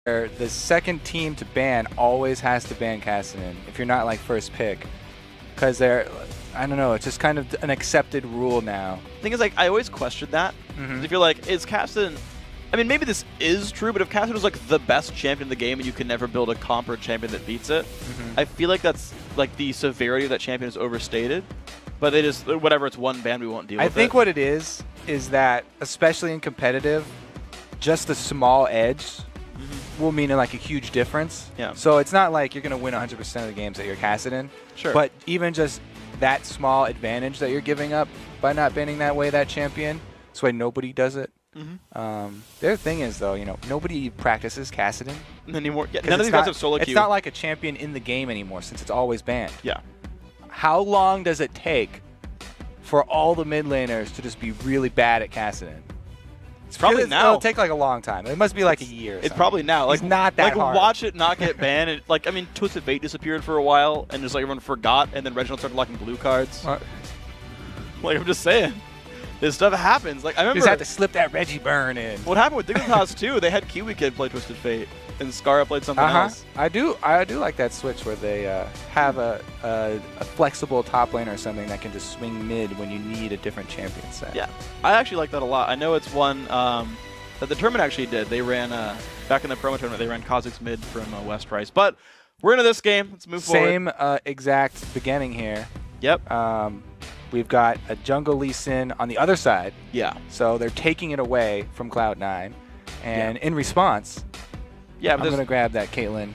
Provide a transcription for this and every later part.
the second team to ban always has to ban Cassidy if you're not like first pick, because I don't know, it's just kind of an accepted rule now. The thing is, like, I always questioned that. If you're like, is Cassidy, I mean, maybe this is true, but if Cassidy was like the best champion in the game and you can never build a comp or champion that beats it, I feel like that's like the severity of that champion is overstated. But they just, whatever, it's one ban, we won't deal with it. I think what it is that, especially in competitive, just a small edge will mean like a huge difference. Yeah. So it's not like you're going to win 100% of the games that you're Cassidy. Sure. But even just that small advantage that you're giving up by not banning that champion, that's why nobody does it. Their thing is, though, nobody practices Cassidy anymore. Yeah, none of these guys have solo queue. It's not like a champion in the game anymore since it's always banned. Yeah. How long does it take for all the mid laners to just be really bad at Cassidy? It's probably now. It'll take like a long time. It must be like a year. It's probably now. Like, it's not that hard. Watch it not get banned. And, like, I mean, Twisted Fate disappeared for a while, and just like everyone forgot, and then Reginald started locking blue cards. Like, I'm just saying, this stuff happens. Like, I remember. You just have to slip that Reggie burn in. What happened with Dignitas too? They had Kiwi Kid play Twisted Fate, and Skara played something else. I do like that switch where they have a flexible top lane or something that can just swing mid when you need a different champion set. Yeah, I actually like that a lot. I know it's one that the tournament actually did. They ran back in the promo tournament. They ran Kha'Zix mid from West Rice. But we're into this game. Let's move forward. Same exact beginning here. Yep. We've got a jungle Lee Sin on the other side. Yeah. So they're taking it away from Cloud9, and in response. Yeah, I'm going to grab that Caitlyn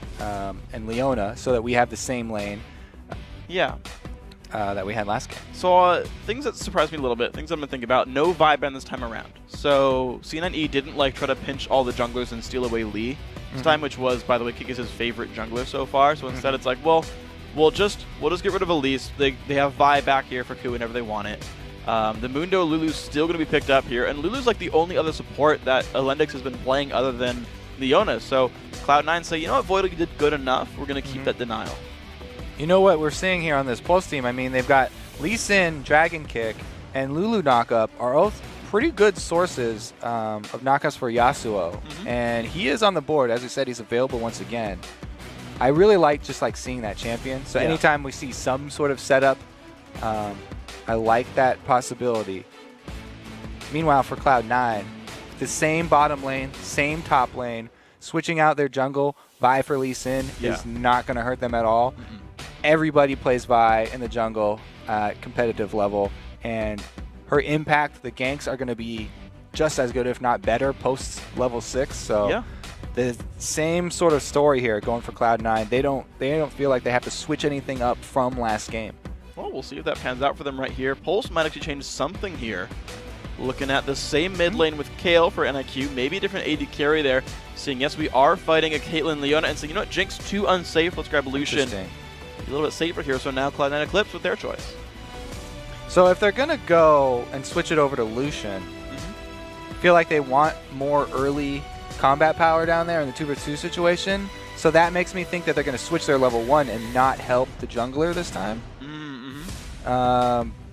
and Leona so that we have the same lane that we had last game. So things that surprised me a little bit, things I'm going to think about, no vibe ban this time around. So C9E didn't like try to pinch all the junglers and steal away Lee this time, which was, by the way, Kikis' favorite jungler so far. So instead it's like, well, we'll just get rid of Elise. They have Vi back here for Q whenever they want it. The Mundo Lulu's still going to be picked up here, and Lulu's like the only other support that Alendix has been playing other than Leona. So Cloud9 say, you know what, Void did good enough. We're going to keep that denial. You know what we're seeing here on this Pulse team? I mean, they've got Lee Sin, Dragon Kick, and Lulu knockup are both pretty good sources of knockups for Yasuo. And he is on the board. As we said, he's available once again. I really like just seeing that champion. So anytime we see some sort of setup, I like that possibility. Meanwhile, for Cloud9, the same bottom lane, same top lane, switching out their jungle, Vi for Lee Sin is not going to hurt them at all. Everybody plays Vi in the jungle at competitive level, and her impact, the ganks are going to be just as good, if not better, post level 6. So the same sort of story here going for Cloud9. They don't feel like they have to switch anything up from last game. Well, we'll see if that pans out for them right here. Pulse might actually change something here. Looking at the same mid lane with Kale for NIQ, maybe a different AD carry there. Seeing, yes, we are fighting a Caitlyn Leona, and saying, you know what, Jinx too unsafe, let's grab Lucian. A little bit safer here, so now Cloud9 Eclipse with their choice. So if they're going to go and switch it over to Lucian, I feel like they want more early combat power down there in the 2v2 situation. So that makes me think that they're going to switch their level 1 and not help the jungler this time.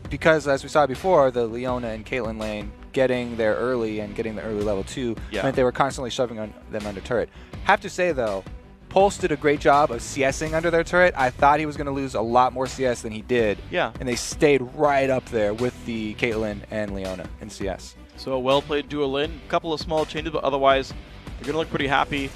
Because as we saw before, the Leona and Caitlyn lane getting there early and getting the early level 2 meant they were constantly shoving them under turret. Have to say, though, Pulse did a great job of CSing under their turret. I thought he was going to lose a lot more CS than he did. And they stayed right up there with the Caitlyn and Leona in CS. So a well-played duo lane. A couple of small changes, but otherwise they're going to look pretty happy.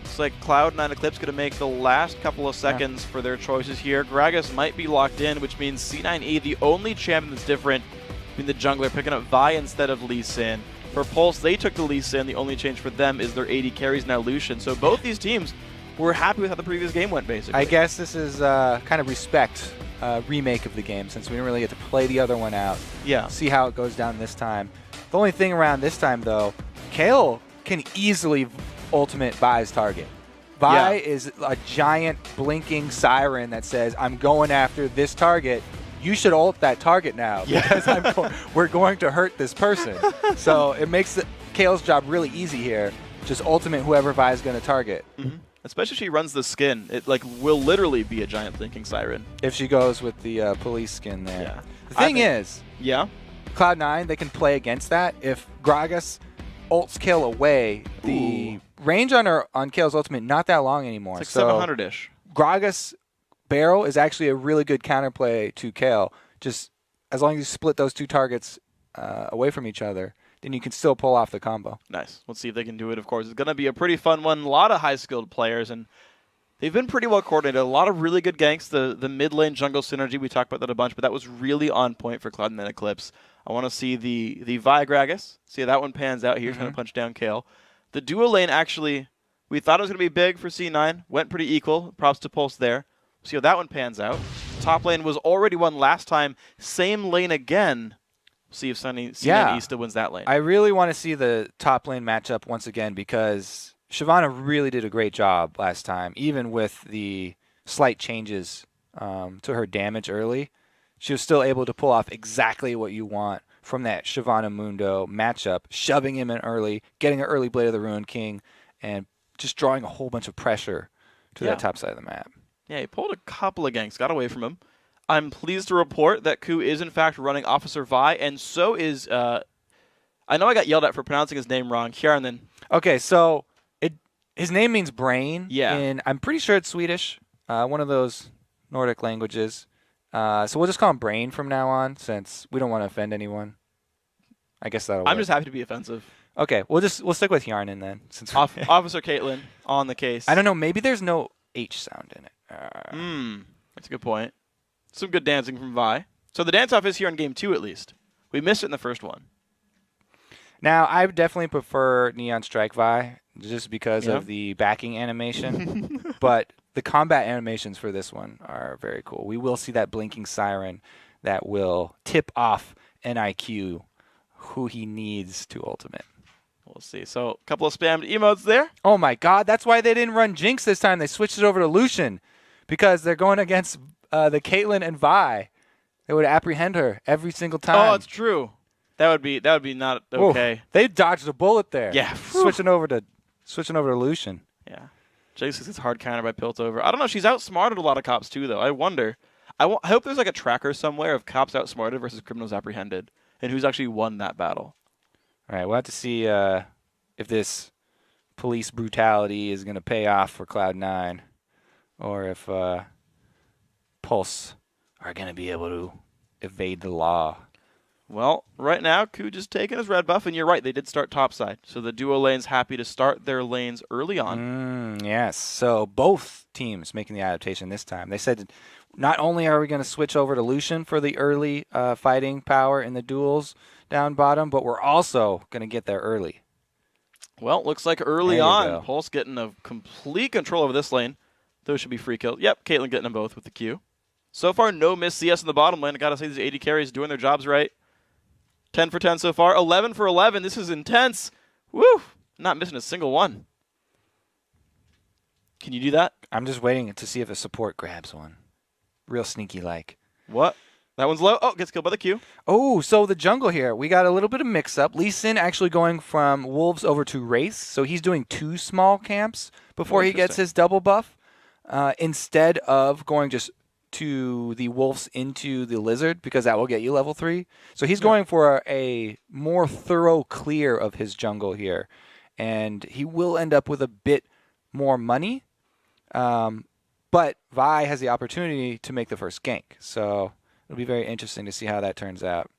Looks like Cloud9 Eclipse going to make the last couple of seconds for their choices here. Gragas might be locked in, which means C9E, the only champion that's different between the jungler, picking up Vi instead of Lee Sin. For Pulse, they took the Lee Sin. The only change for them is their AD carries now Lucian. So both these teams were happy with how the previous game went, basically. I guess this is kind of respect remake of the game, since we didn't really get to play the other one out. See how it goes down this time. The only thing around this time, though, Kale can easily ultimate Vi's target. Vi is a giant blinking siren that says, I'm going after this target. You should ult that target now because we're going to hurt this person. So it makes Kale's job really easy here. Just ultimate whoever Vi is going to target. Especially if she runs the skin. It will literally be a giant blinking siren. If she goes with the police skin there. The thing is, Cloud9, they can play against that. If Gragas ults Kale away, the range on Kale's ultimate not that long anymore. It's like 700-ish. Gragas Barrel is actually a really good counterplay to Kale. Just as long as you split those two targets away from each other, then you can still pull off the combo. Nice. Let's see if they can do it, of course. It's going to be a pretty fun one. A lot of high-skilled players, and they've been pretty well coordinated. A lot of really good ganks. The mid-lane jungle synergy, we talked about that a bunch, but that was really on point for Cloud9 Eclipse. I want to see the Vi Gragas. See how that one pans out here, trying to punch down Kale. The duo lane, actually, we thought it was going to be big for C9. Went pretty equal. Props to Pulse there. See how that one pans out. Top lane was already won last time. Same lane again. See if C9E still wins that lane. I really want to see the top lane matchup once again because Shyvana really did a great job last time, even with the slight changes to her damage early. She was still able to pull off exactly what you want from that Shyvana Mundo matchup, shoving him in early, getting an early Blade of the Ruined King, and just drawing a whole bunch of pressure to that top side of the map. Yeah, he pulled a couple of ganks, got away from him. I'm pleased to report that Ku is, in fact, running Officer Vi, and so is... I know I got yelled at for pronouncing his name wrong. Hjarnan. Okay, so his name means brain. Yeah. And I'm pretty sure it's Swedish, one of those Nordic languages. So we'll just call him Brain from now on, since we don't want to offend anyone. I guess that'll work. I'm just happy to be offensive. Okay, we'll stick with Hjarnan then. Since Officer Caitlin on the case. I don't know, maybe there's no H sound in it. That's a good point. Some good dancing from Vi. So the dance-off is here in Game 2 at least. We missed it in the first one. Now, I definitely prefer Neon Strike Vi just because of the backing animation. But the combat animations for this one are very cool. We will see that blinking siren that will tip off NIQ who he needs to ultimate. We'll see. So, a couple of spammed emotes there. Oh my god, that's why they didn't run Jinx this time. They switched it over to Lucian because they're going against the Caitlyn and Vi. They would apprehend her every single time. Oh, it's true. That would be not okay. Ooh, they dodged a bullet there. Yeah. Switching over to Lucian. Yeah. Jace gets hard counter by Piltover. I don't know. She's outsmarted a lot of cops too, though. I wonder. I hope there's like a tracker somewhere of cops outsmarted versus criminals apprehended, and who's actually won that battle. All right, we'll have to see if this police brutality is going to pay off for Cloud9, or if Pulse are going to be able to evade the law. Well, right now, Ku just taking his red buff, and you're right, they did start topside. So the duo lane's happy to start their lanes early on. Yes, so both teams making the adaptation this time. They said not only are we going to switch over to Lucian for the early fighting power in the duels down bottom, but we're also going to get there early. Well, looks like early on, Pulse getting a complete control over this lane. Those should be free kills. Yep, Caitlyn getting them both with the Q. So far, no miss CS in the bottom lane. I got to say, these 80 carries doing their jobs right. 10 for 10 so far. 11 for 11. This is intense. Woo! Not missing a single one. Can you do that? I'm just waiting to see if a support grabs one. Real sneaky like. What? That one's low. Oh, gets killed by the Q. Oh, so the jungle here. We got a little bit of mix-up. Lee Sin actually going from Wolves over to Wraiths. So he's doing 2 small camps before he gets his double buff. Instead of going just to the Wolves into the Lizard, because that will get you level 3. So he's going for a more thorough clear of his jungle here. And he will end up with a bit more money. But Vi has the opportunity to make the first gank. So it'll be very interesting to see how that turns out.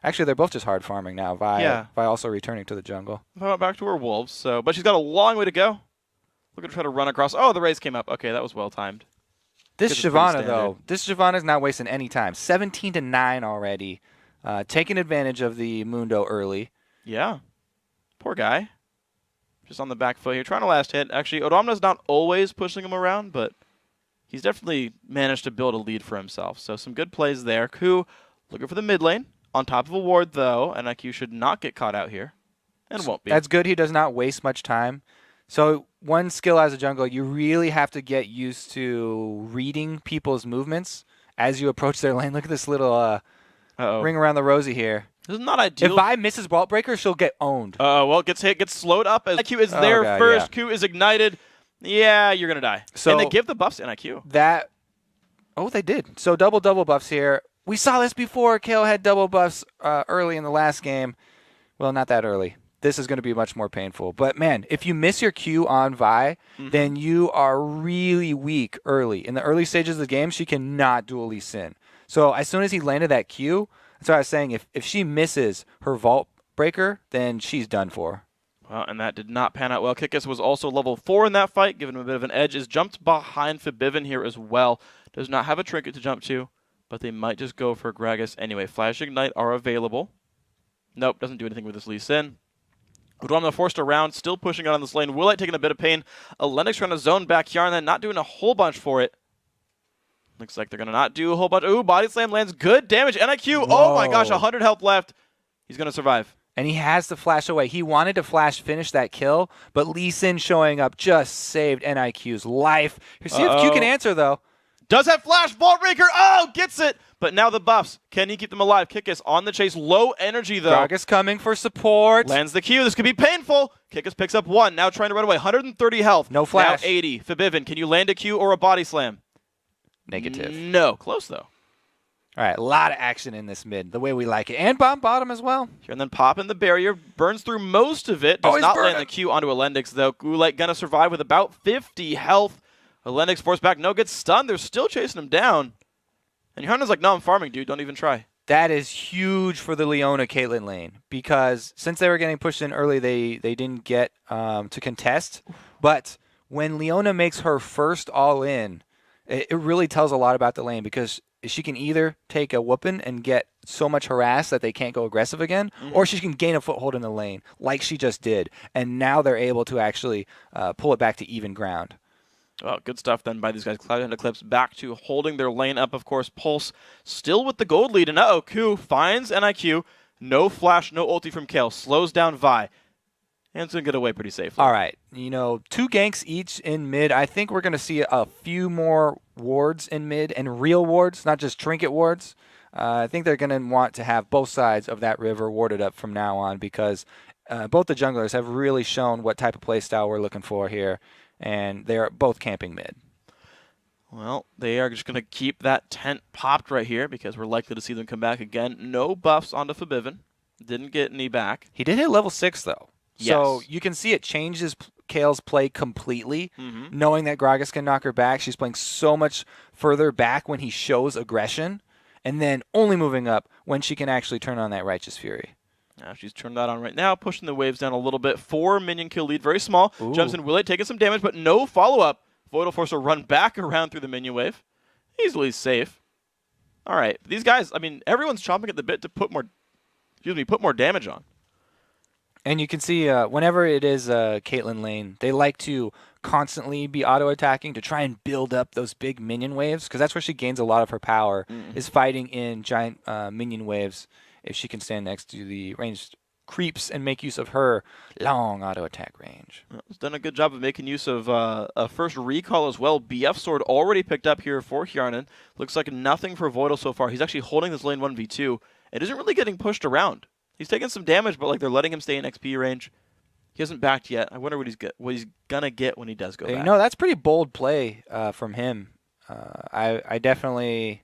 Actually, they're both just hard farming now. Vi also returning to the jungle. Back to her Wolves. But she's got a long way to go. Looking to try to run across. Oh, the race came up. Okay, that was well timed. This Shyvana, though, is not wasting any time. 17-9 already. Taking advantage of the Mundo early. Yeah. Poor guy. Just on the back foot here. Trying to last hit. Actually, Odomna's not always pushing him around, but he's definitely managed to build a lead for himself. So some good plays there. Ku looking for the mid lane. On top of a ward, though, and IQ should not get caught out here. And won't be. That's good. He does not waste much time. So one skill as a jungler, you really have to get used to reading people's movements as you approach their lane. Look at this little ring around the rosy here. This is not ideal. If Vi misses Vault Breaker, she'll get owned. Well, gets hit, gets slowed up as IQ is there first. Q is ignited. Yeah, you're going to die. So and they give the buffs to NIQ. They did. So double buffs here. We saw this before. Kale had double buffs early in the last game. Well, not that early. this is going to be much more painful. But, man, if you miss your Q on Vi, then you are really weak early. In the early stages of the game, she cannot dual Lee Sin. So as soon as he landed that Q, that's what I was saying. If she misses her Vault Breaker, then she's done for. Well, and that did not pan out well. Kikis was also level 4 in that fight, giving him a bit of an edge. Is jumped behind Forbidden here as well. Does not have a trinket to jump to, but they might just go for Gragas anyway. Flash Ignite are available. Nope, doesn't do anything with this Lee Sin. Udwamna forced around, still pushing out on this lane. Woolite taking a bit of pain. Lennox trying to zone back here and then not doing a whole bunch for it. Looks like they're going to not do a whole bunch. Ooh, Body Slam lands. Good damage. NIQ. Whoa. Oh my gosh, 100 health left. He's going to survive. And he has to flash away. He wanted to flash finish that kill, but Lee Sin showing up just saved NIQ's life. See if Q can answer, though. Does have flash. Vault Breaker. Oh, gets it. But now the buffs. Can he keep them alive? Kikis on the chase. Low energy, though. Gragas coming for support. Lands the Q. This could be painful. Kikis picks up 1. Now trying to run away. 130 health. No flash. Now 80. Forbidden. Can you land a Q or a Body Slam? Negative. No. Close, though. All right, a lot of action in this mid, the way we like it. And bomb bottom as well. Here and then pop in the barrier. Burns through most of it. Does not land the Q onto Elendix, though. Gulite going to survive with about 50 health. Elendix forced back. No, gets stunned. They're still chasing him down. And Johanna's like, no, I'm farming, dude. Don't even try. That is huge for the Leona Caitlyn lane because since they were getting pushed in early, they didn't get to contest. But when Leona makes her first all-in, it really tells a lot about the lane because she can either take a whooping and get so much harassed that they can't go aggressive again, or she can gain a foothold in the lane like she just did. And now they're able to actually pull it back to even ground. Well, good stuff then by these guys. Cloud and Eclipse back to holding their lane up, of course. Pulse still with the gold lead. And Q finds NIQ. No flash, no ulti from Kale. Slows down Vi. And it's going to get away pretty safely. All right. 2 ganks each in mid. I think we're going to see a few more wards in mid and real wards, not just trinket wards. I think they're going to want to have both sides of that river warded up from now on because both the junglers have really shown what type of play style we're looking for here. And they're both camping mid. Well, they are just going to keep that tent popped right here because we're likely to see them come back again. No buffs onto Forbidden. Didn't get any back. He did hit level 6, though. Yes. So you can see it changes Kale's play completely, knowing that Gragas can knock her back. She's playing so much further back when he shows aggression, and then only moving up when she can actually turn on that Righteous Fury. Now she's turned that on right now, pushing the waves down a little bit. 4 minion kill lead, very small. Ooh. Jumps in Willate, taking some damage, but no follow-up. Void will force a run back around through the minion wave. Easily safe. All right, these guys, I mean, everyone's chomping at the bit to put more damage on. And you can see whenever it is Caitlyn lane, they like to constantly be auto-attacking to try and build up those big minion waves because that's where she gains a lot of her power, is fighting in giant minion waves. If she can stand next to the ranged creeps and make use of her long auto-attack range. Well, it's done a good job of making use of a first recall as well. BF Sword already picked up here for Hjarnan. Looks like nothing for Voidal so far. He's actually holding this lane 1v2. It isn't really getting pushed around. He's taking some damage, but they're letting him stay in XP range. He hasn't backed yet. I wonder what he's gonna get when he does go back. That's pretty bold play from him. I definitely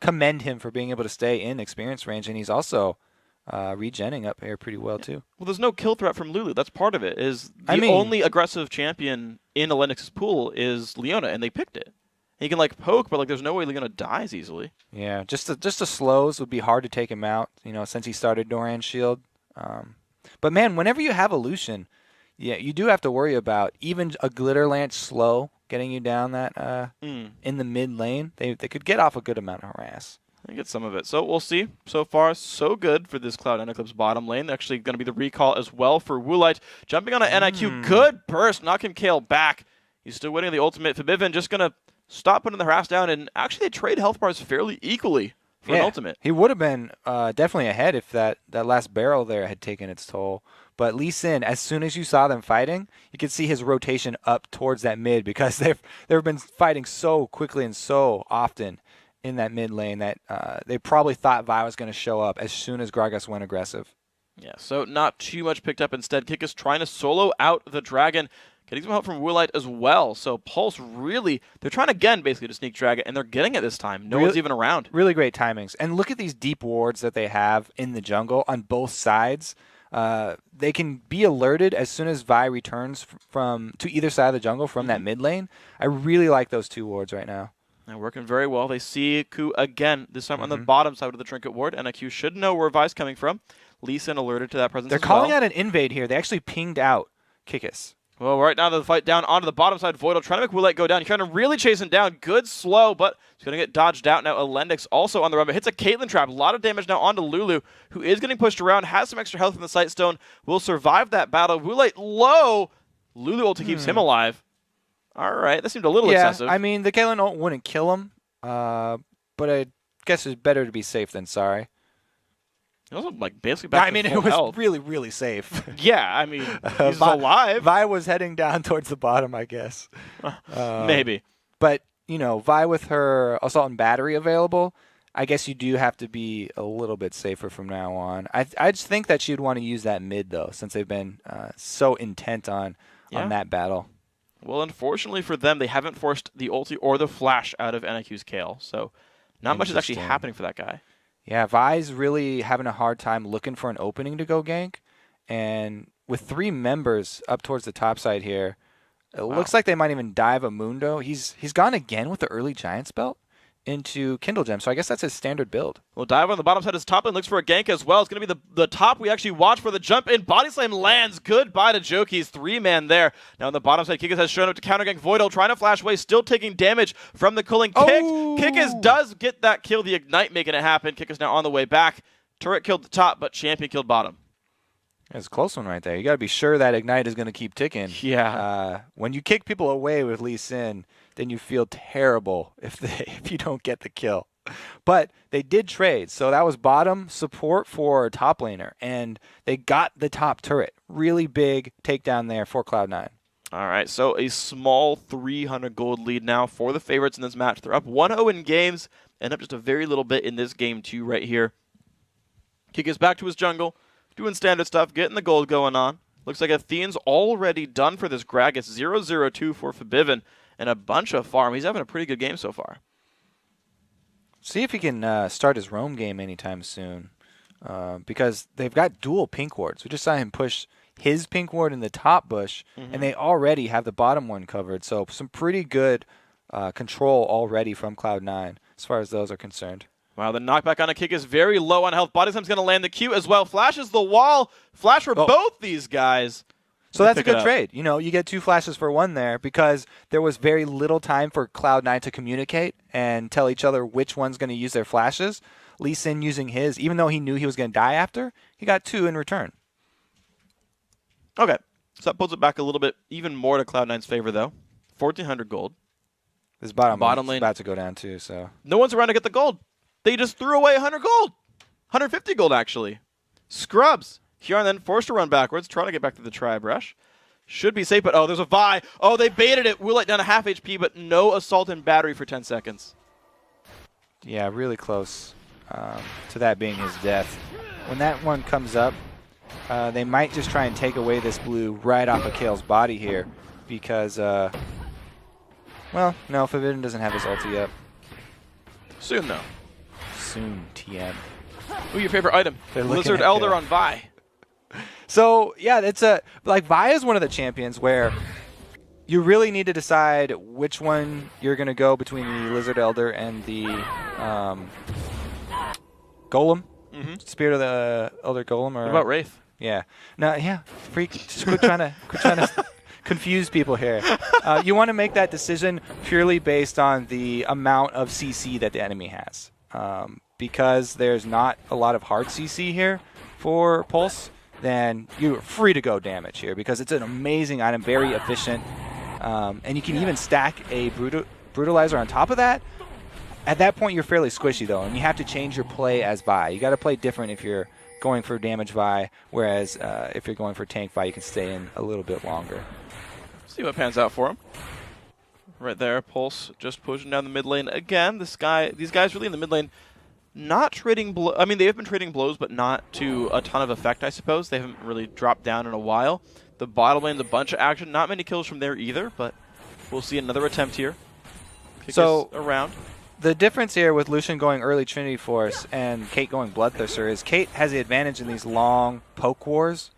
commend him for being able to stay in experience range, and he's also regenning up here pretty well too. Well, there's no kill threat from Lulu. That's part of it. The only aggressive champion in Lennox's pool is Leona, and they picked it. He can poke, but there's no way Leona dies easily. Yeah, just the slows would be hard to take him out. Since he started Doran's shield. But man, whenever you have a Lucian, you do have to worry about even a Glitter Lance slow getting you down that in the mid lane. They could get off a good amount of harass. I get some of it. So we'll see. So far, so good for this Cloud and Eclipse bottom lane. They're actually going to be the recall as well for Woolite. Jumping on an NIQ. Good burst. Knocking Kale back. He's still winning the ultimate. Forbidden just going to stop putting the harass down. And actually, they trade health bars fairly equally for an ultimate. He would have been definitely ahead if that last barrel there had taken its toll. But Lee Sin, as soon as you saw them fighting, you could see his rotation up towards that mid because they've been fighting so quickly and so often in that mid lane that they probably thought Vi was going to show up as soon as Gragas went aggressive. Yeah, so not too much picked up instead. Kick is trying to solo out the dragon. Getting some help from Woolite as well. So Pulse really, they're trying again basically to sneak dragon, and they're getting it this time. No one's even around. Really great timings. And look at these deep wards that they have in the jungle on both sides. They can be alerted as soon as Vi returns to either side of the jungle from that mid lane. I really like those two wards right now. And working very well. They see Q again, this time on the bottom side of the Trinket ward, and Q should know where Vi's coming from. Lee Sin alerted to that presence. They're calling out an invade here. They actually pinged out Kikis. Well, right now the fight down onto the bottom side. Voidal trying to make Woolite go down. He's trying to really chase him down. Good slow, but he's going to get dodged out. Now Elendix also on the run, but hits a Caitlyn trap. A lot of damage now onto Lulu, who is getting pushed around, has some extra health in the Sight Stone, will survive that battle. Woolite low. Lulu ulti keeps him alive. All right, that seemed a little excessive. I mean, the Caitlyn ult wouldn't kill him, but I guess it's better to be safe than sorry. It was like basically back to full it was health. really, really safe. Yeah, I mean, he's alive. Vi was heading down towards the bottom, I guess. Maybe. But, you know, Vi with her Assault and Battery available, I guess you do have to be a little bit safer from now on. I just think that she'd want to use that mid, though, since they've been so intent on that battle. Well, unfortunately for them, they haven't forced the ulti or the flash out of NIQ's Kale, so not much is actually happening for that guy. Yeah, Vi's really having a hard time looking for an opening to go gank. And with 3 members up towards the top side here, it looks like they might even dive a Mundo. He's gone again with the early Giants belt into Kindle Gem, so I guess that's his standard build. Well, dive on the bottom side is top and looks for a gank as well. It's going to be the top we actually watch for the jump in. Body Slam lands. Goodbye to Joki's 3-man there. Now on the bottom side, Kikis has shown up to counter gank Voidal, trying to flash away, still taking damage from the cooling kick. Kikis does get that kill, the Ignite making it happen. Kikis now on the way back. Turret killed the top, but Champion killed bottom. It's a close one right there. You got to be sure that Ignite is going to keep ticking. Yeah. When you kick people away with Lee Sin, then you feel terrible if you don't get the kill. But they did trade, so that was bottom support for top laner, and they got the top turret. Really big takedown there for Cloud9. All right, so a small 300 gold lead now for the favorites in this match. They're up 1-0 in games, and up just a very little bit in this game too right here. He gets back to his jungle, doing standard stuff, getting the gold going on. Looks like Athene's already done for this Gragas. 0-0-2 for Forbidden, and a bunch of farm. He's having a pretty good game so far. See if he can start his roam game anytime soon, because they've got dual pink wards. We just saw him push his pink ward in the top bush, and they already have the bottom one covered. So some pretty good control already from Cloud9 as far as those are concerned. Wow, the knockback on a kick is very low on health. Body Slam's going to land the Q as well. Flashes the wall. Flash for both these guys. So that's a good trade. You know, you get 2 flashes for 1 there because there was very little time for Cloud9 to communicate and tell each other which one's going to use their flashes. Lee Sin using his, even though he knew he was going to die after, he got 2 in return. Okay, so that pulls it back a little bit, even more to Cloud9's favor, though. 1,400 gold. His bottom lane is about to go down, too. So no one's around to get the gold. They just threw away 100 gold. 150 gold, actually. Scrubs. Hjarn then forced to run backwards, trying to get back to the Tribe Rush. Should be safe, but there's a Vi. Oh, they baited it. Woolite down to half HP, but no Assault and Battery for 10 seconds. Yeah, really close to that being his death. When that one comes up, they might just try and take away this blue right off of Kale's body here because, well, no, Forbidden doesn't have his ulti yet. Soon, though. Soon, TM. Ooh, your favorite item. Lizard Elder on Vi. So, yeah, it's like Vi is one of the champions where you really need to decide which one you're going to go between the Lizard Elder and the Golem. Spirit of the Elder Golem. Or, what about Wraith? Yeah. No, yeah. Just quit trying to confuse people here. You want to make that decision purely based on the amount of CC that the enemy has. Because there's not a lot of hard CC here for Pulse, then you're free to go damage here because it's an amazing item, very efficient. And you can even stack a Brutalizer on top of that. At that point, you're fairly squishy, though, and you have to change your play as Vi. You got to play different if you're going for damage Vi, whereas if you're going for tank Vi, you can stay in a little bit longer. See what pans out for him. Right there, Pulse just pushing down the mid lane again. These guys really in the mid lane, not trading blows. I mean, they have been trading blows, but not to a ton of effect, I suppose. They haven't really dropped down in a while. The bottom lane's a bunch of action. Not many kills from there either, but we'll see another attempt here. Kick so around. The difference here with Lucian going early Trinity Force and Kate going Bloodthirster is Kate has the advantage in these long poke wars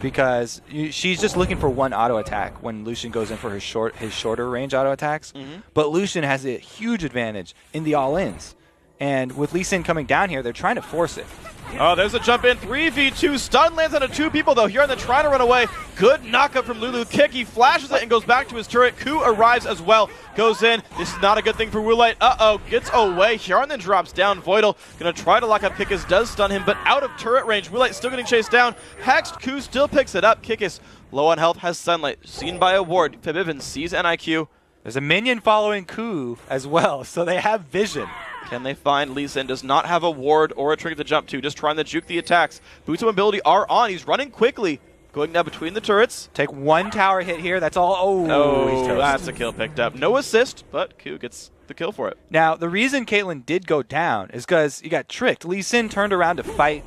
because she's just looking for one auto attack when Lucian goes in for his shorter range auto attacks. But Lucian has a huge advantage in the all-ins. And with Lee Sin coming down here, they're trying to force it. Oh, there's a jump in. 3v2. Stun lands onto 2 people, though. Huron then trying to run away. Good knockup from Lulu. Kick. He flashes it and goes back to his turret. Ku arrives as well. Goes in. This is not a good thing for Woolite. Uh-oh. Gets away. Huron then drops down. Voidal going to try to lock up Kikis. Does stun him, but out of turret range. Woolite still getting chased down. Hexed. Ku still picks it up. Kikis, low on health, has Sunlight. Seen by a ward. Fibivin sees NIQ. There's a minion following Ku as well, so they have vision. Can they find Lee Sin? Does not have a ward or a trigger to jump to. Just trying to juke the attacks. Boots of mobility are on. He's running quickly. Going now between the turrets. Take one tower hit here. That's all. Oh, he's toast. That's a kill picked up. No assist, but Q gets the kill for it. Now, the reason Caitlyn did go down is because he got tricked. Lee Sin turned around to fight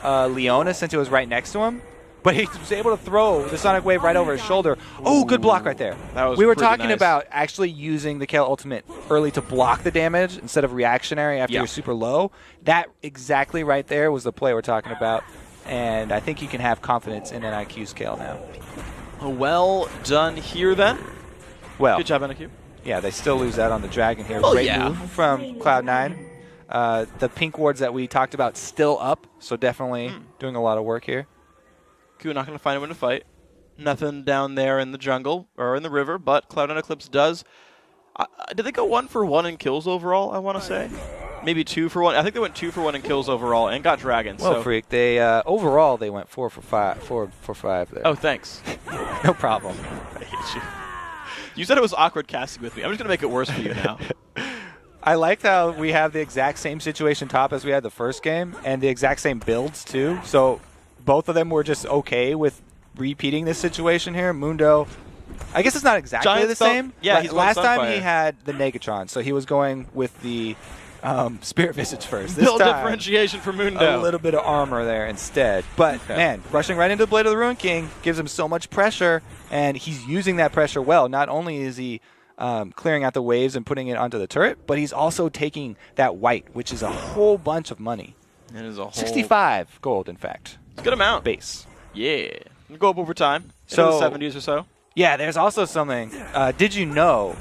Leona since it was right next to him. But he was able to throw the Sonic Wave right over his shoulder. Oh, good block right there. That was we were pretty talking nice. about actually using the Kayle ultimate early to block the damage instead of reactionary after you're super low. That exactly right there was the play we're talking about. And I think you can have confidence in NIQ's Kayle now. Well done here then. Well, good job, NIQ. Yeah, they still lose out on the Dragon here. Oh, Great yeah. move from Cloud9. The pink wards that we talked about still up, so definitely doing a lot of work here. Q not going to find a way to fight. Nothing down there in the jungle or in the river, but Cloud9 Eclipse does. Did they go 1 for 1 in kills overall, I want to say? Maybe 2 for 1. I think they went 2 for 1 in kills overall and got Dragons. Well, so. Freak, they overall they went 4 for 5 there. Oh, thanks. No problem. I hate you. You said it was awkward casting with me. I'm just going to make it worse for you now. I like how we have the exact same situation top as we had the first game and the exact same builds too. So both of them were just okay with repeating this situation here. Mundo, I guess it's not exactly Giant the spell, same. yeah, he's last time Sunfire. he had the Negatron, so he was going with the Spirit Visage first. This Build time, differentiation for Mundo. a little bit of armor there instead. But, man, rushing right into the Blade of the Ruin King gives him so much pressure, and he's using that pressure well. Not only is he clearing out the waves and putting it onto the turret, but he's also taking that white, which is a whole bunch of money. It is a whole 65 gold, in fact. It's a good amount. Base. Yeah. We'll go up over time. So, So 70s or so. Yeah, there's also something. Did you know?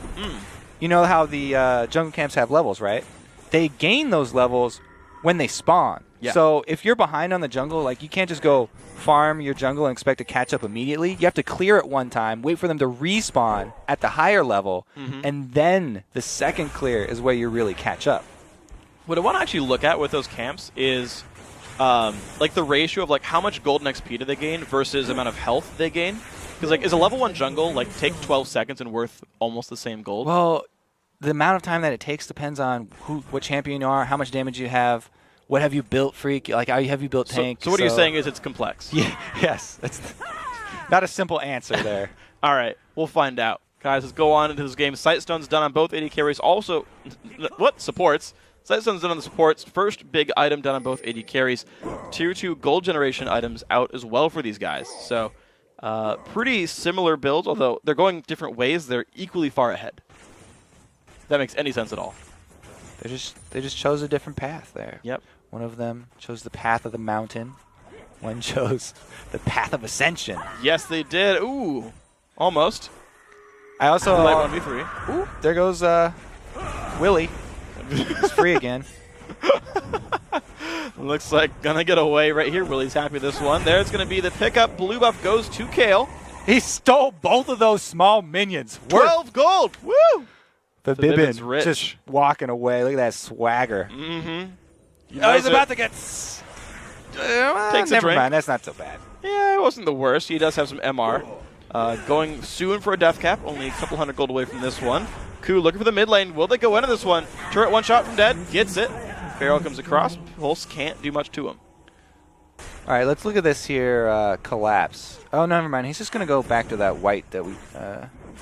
You know how the jungle camps have levels, right? They gain those levels when they spawn. Yeah. So if you're behind on the jungle, like you can't just go farm your jungle and expect to catch up immediately. You have to clear it one time, wait for them to respawn at the higher level, and then the second clear is where you really catch up. What I want to actually look at with those camps is like the ratio of like how much gold and XP do they gain versus amount of health they gain. Because like is a level 1 jungle like take 12 seconds and worth almost the same gold? Well, the amount of time that it takes depends on what champion you are, how much damage you have, what have you built, Freak, like how have you built tank. So what are you saying is it's complex? Yeah, yes. That's not a simple answer there. All right, we'll find out. Guys, let's go on into this game. Sightstone's done on both AD carries. Also, what? Supports. Sightstone's done on the supports. First big item done on both AD carries. Tier 2 gold generation items out as well for these guys. So pretty similar builds, although they're going different ways. They're equally far ahead. If that makes any sense at all. They just chose a different path there. Yep. One of them chose the path of the mountain. One chose the path of ascension. Yes, they did. Ooh, almost. I also Light 1v3. Ooh, there goes Willie. He's free again. Looks like gonna get away right here. Willie's happy with this one. There's gonna be the pickup. Blue buff goes to Kayle. He stole both of those small minions. 12 gold. Woo! Fibibin's rich. just walking away. Look at that swagger. Mm-hmm. Oh, he's about to get... Takes a never drink. mind, that's not so bad. Yeah, it wasn't the worst. He does have some MR. Going soon for a death cap. Only a couple hundred gold away from this one. Ku looking for the mid lane. Will they go into this one? Turret one shot from dead. Gets it. Pharaoh comes across. Pulse can't do much to him. All right, let's look at this here collapse. Oh, never mind. He's just going to go back to that white that we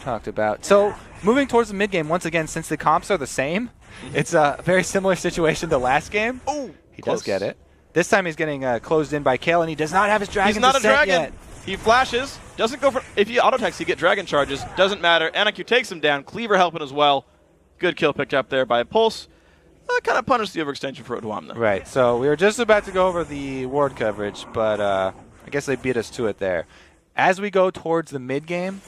talked about. So moving towards the mid game, once again, since the comps are the same, it's a very similar situation to last game. Oh, he does get it. This time he's getting closed in by Kayle, and he does not have his dragon. He's not a dragon. Yet. He flashes. Doesn't go for... If you auto-attacks, you get dragon charges. Doesn't matter. NIQ takes him down. Cleaver helping as well. Good kill picked up there by Pulse. Kind of punished the overextension for Odwam, though. Right. So we were just about to go over the ward coverage, but I guess they beat us to it there. As we go towards the mid game,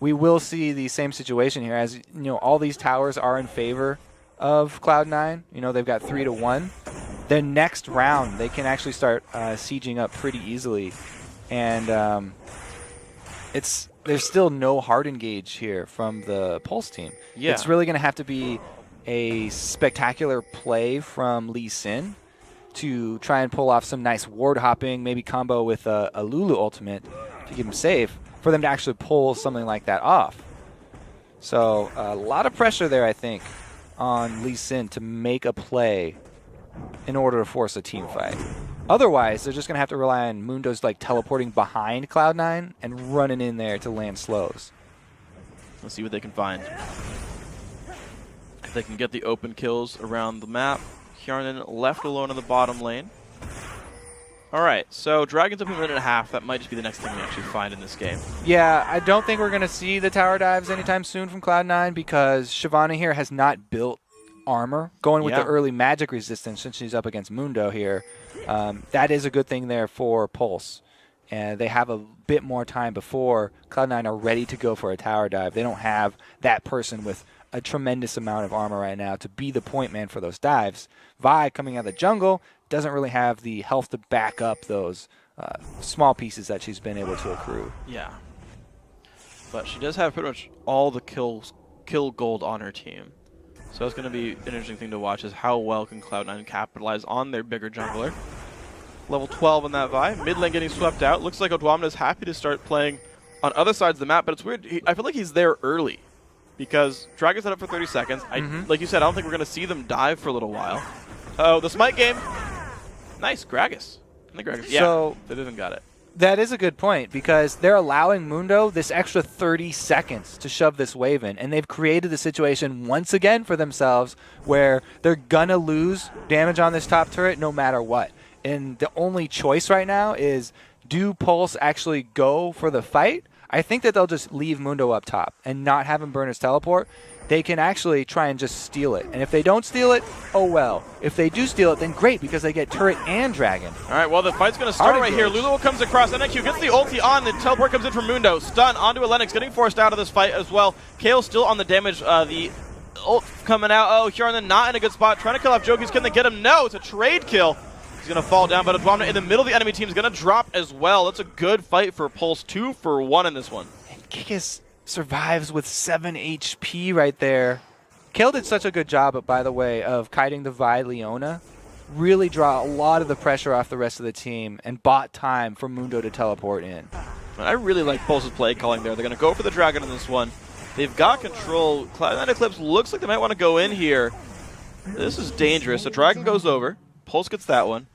we will see the same situation here. As you know, all these towers are in favor of Cloud9. You know, they've got 3-1. The next round, they can actually start sieging up pretty easily, and there's still no hard engage here from the Pulse team. Yeah. It's really going to have to be a spectacular play from Lee Sin to try and pull off some nice ward hopping, maybe combo with a Lulu ultimate to keep him safe, for them to actually pull something like that off. So a lot of pressure there, I think, on Lee Sin to make a play in order to force a team fight. Otherwise, they're just going to have to rely on Mundo's like teleporting behind Cloud9 and running in there to land slows. Let's see what they can find. If they can get the open kills around the map. Hjarnan left alone in the bottom lane. All right, so Dragon's up a minute and a half. That might just be the next thing we actually find in this game. Yeah, I don't think we're going to see the tower dives anytime soon from Cloud9 because Shyvana here has not built armor. Going with the early magic resistance since she's up against Mundo here, that is a good thing there for Pulse. And they have a bit more time before Cloud9 are ready to go for a tower dive. They don't have that person with a tremendous amount of armor right now to be the point man for those dives. Vi, coming out of the jungle, doesn't really have the health to back up those small pieces that she's been able to accrue. Yeah. But she does have pretty much all the kill gold on her team. So it's going to be an interesting thing to watch is how well can Cloud9 capitalize on their bigger jungler. Level 12 on that Vi. Mid lane getting swept out. Looks like Odwamna is happy to start playing on other sides of the map, but it's weird. I feel like he's there early because Dragon's set up for 30 seconds. Like you said, I don't think we're going to see them dive for a little while. Oh, the smite game. Nice, Gragas. I think Gragas. Yeah, so they didn't got it. That is a good point because they're allowing Mundo this extra 30 seconds to shove this wave in, and they've created the situation once again for themselves where they're going to lose damage on this top turret no matter what. And the only choice right now is, do Pulse actually go for the fight? I think that they'll just leave Mundo up top and not have him burn his teleport. They can actually try and just steal it. And if they don't steal it, oh well. If they do steal it, then great, because they get turret and dragon. All right, well, the fight's going to start right here. Lulu comes across. NIQ gets the ulti on. The teleport comes in from Mundo. Stun onto Lennox, getting forced out of this fight as well. Kale still on the damage. The ult coming out. Oh, Hjarnan not in a good spot. Trying to kill off Jokies. Can they get him? No, it's a trade kill. He's going to fall down, but Odwamna in the middle of the enemy team is going to drop as well. That's a good fight for Pulse. 2 for 1 in this one. And Kikis survives with 7 HP right there. Kale did such a good job, by the way, of kiting the Vi Leona. Really draw a lot of the pressure off the rest of the team and bought time for Mundo to teleport in. I really like Pulse's play calling there. They're going to go for the dragon in this one. They've got control. Cloud9 Eclipse looks like they might want to go in here. This is dangerous. The dragon goes over. Pulse gets that one.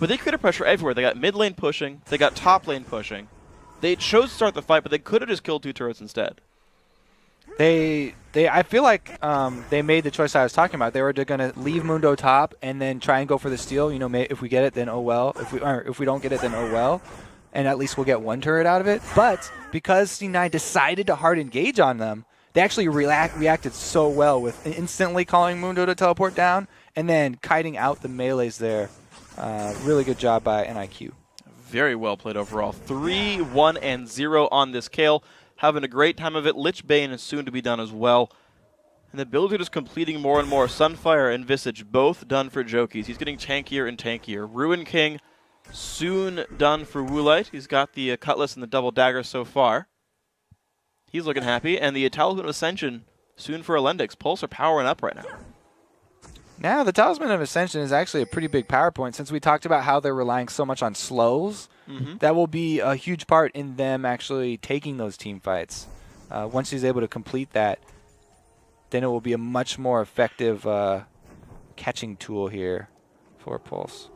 But they create pressure everywhere. They got mid lane pushing. They got top lane pushing. They chose to start the fight, but they could have just killed 2 turrets instead. I feel like they made the choice I was talking about. They were going to leave Mundo top and then try and go for the steal. You know, if we get it, then oh well. If we don't get it, then oh well. And at least we'll get 1 turret out of it. But because C9 decided to hard engage on them, they actually reacted so well with instantly calling Mundo to teleport down and then kiting out the melees there. Really good job by NIQ. Very well played overall. 3, 1, and 0 on this Kale. Having a great time of it. Lich Bane is soon to be done as well. And the build is just completing more and more. Sunfire and Visage both done for Jokies. He's getting tankier and tankier. Ruin King soon done for Woolite. He's got the Cutlass and the Double Dagger so far. He's looking happy. And the Talisman of Ascension soon for Alendix. Pulse are powering up right now. Now, the Talisman of Ascension is actually a pretty big power point since we talked about how they're relying so much on slows. That will be a huge part in them actually taking those team fights. Once he's able to complete that, then it will be a much more effective catching tool here for Pulse.